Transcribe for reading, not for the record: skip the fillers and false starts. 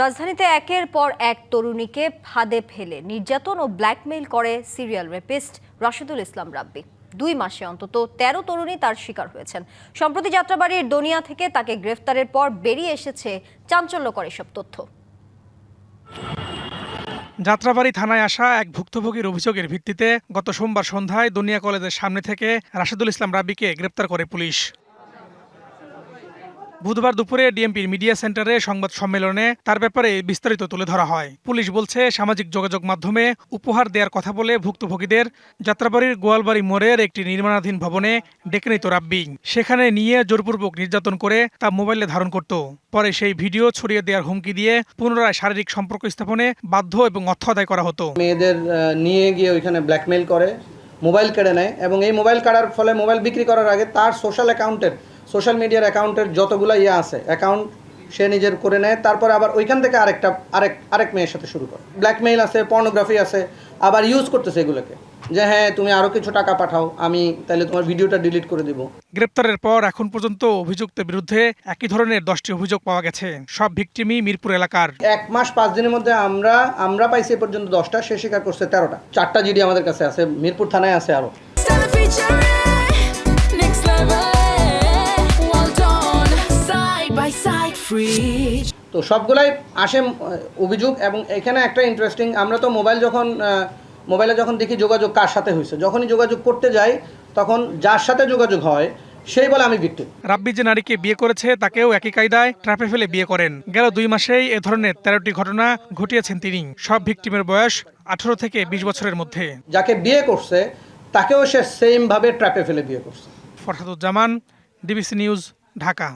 রাজধানীতে একের পর এক তরুণীকে ফাঁদে ফেলে নির্যাতন ও ব্ল্যাকমেইল করে সিরিয়াল রেপিস্ট রাশেদুল ইসলাম রাব্বি। 2 মাসে অন্তত 13 তরুণী তার শিকার হয়েছেন। সম্প্রতি যাত্রাবাড়ির দনিয়া থেকে তাকে গ্রেফতারের পর বেরিয়ে এসেছে চাঞ্চল্যকর এসব তথ্য। যাত্রাবাড়ি থানায় আসা এক ভুক্তভোগীর অভিযোগের ভিত্তিতে গত সোমবার সন্ধ্যায় দনিয়া কলেজের সামনে থেকে রাশেদুল ইসলাম রাব্বিকে গ্রেপ্তার করে পুলিশ। বুধবার দুপুরে ডিএমপির মিডিয়া সেন্টারে সংবাদ সম্মেলনে তার ব্যাপারে বিস্তারিত তুলে ধরা হয়। পুলিশ বলছে, সামাজিক যোগাযোগ মাধ্যমে উপহার দেওয়ার কথা বলে ভুক্তভোগীদের যাত্রাবাড়ির গোয়ালবাড়ি মোড়ের একটি নির্মাণাধীন ভবনে ডেকে নিত রাব্বি। সেখানে নিয়ে জোরপূর্বক নির্যাতন করে তা মোবাইলে ধারণ করত। পরে সেই ভিডিও ছড়িয়ে দেওয়ার হুমকি দিয়ে পুনরায় শারীরিক সম্পর্ক স্থাপনে বাধ্য এবং অর্থ আদায় করা হতো। মেয়েদের নিয়ে গিয়ে ওইখানে ব্ল্যাকমেইল করে, মোবাইল কেড়ে নেয় এবং এই মোবাইল কাটার ফলে মোবাইল বিক্রি করার আগে তার সোশ্যাল মিডিয়ার অ্যাকাউন্টের যতগুলো আছে অ্যাকাউন্ট সে নিজের করে নেয়। তারপরে আবার ওইখান থেকে আরেক মেয়ের সাথে শুরু করে ব্ল্যাকমেইল আছে, পর্নোগ্রাফি আছে, আবার ইউজ করতেছে এগুলোকে যে হ্যাঁ তুমি আরও কিছু টাকা পাঠাও, আমি তাহলে তোমার ভিডিওটা ডিলিট করে দিব। গ্রেপ্তারের পর এখন পর্যন্ত অভিযুক্তের বিরুদ্ধে একই ধরনের 10টি অভিযোগ পাওয়া গেছে। সব ভিকটিমই মিরপুর এলাকার। 1 মাস 5 দিনের মধ্যে আমরা পাইছি এ পর্যন্ত 10টা, সে স্বীকার করছে 13টা। 4টা জিডি আমাদের কাছে আছে, মিরপুর থানায় আছে আরও। তো সবগুলাই আসে অভিযোগ। এবং এখানে একটা ইন্টারেস্টিং, আমরা তো মোবাইলে যখন দেখি যোগাযোগ কার সাথে হয়েছে, যখনই যোগাযোগ করতে যাই তখন যার সাথে যোগাযোগ হয় সেই বলে আমি ভিকটিম। রাব্বি যে নারীকে বিয়ে করেছে তাকেও একই কায়দায় ট্র্যাপে ফেলে বিয়ে করেন। গেল 2 মাসেই এ ধরনের 13টি ঘটনা ঘটিয়েছেন তিনি। সব ভিকটিমের বয়স 18 থেকে 20 বছরের মধ্যে। যাকে বিয়ে করছে তাকেও সে সেম ভাবে ট্র্যাপে ফেলে বিয়ে করছে। Farhaduzzaman, DBC news, Dhaka.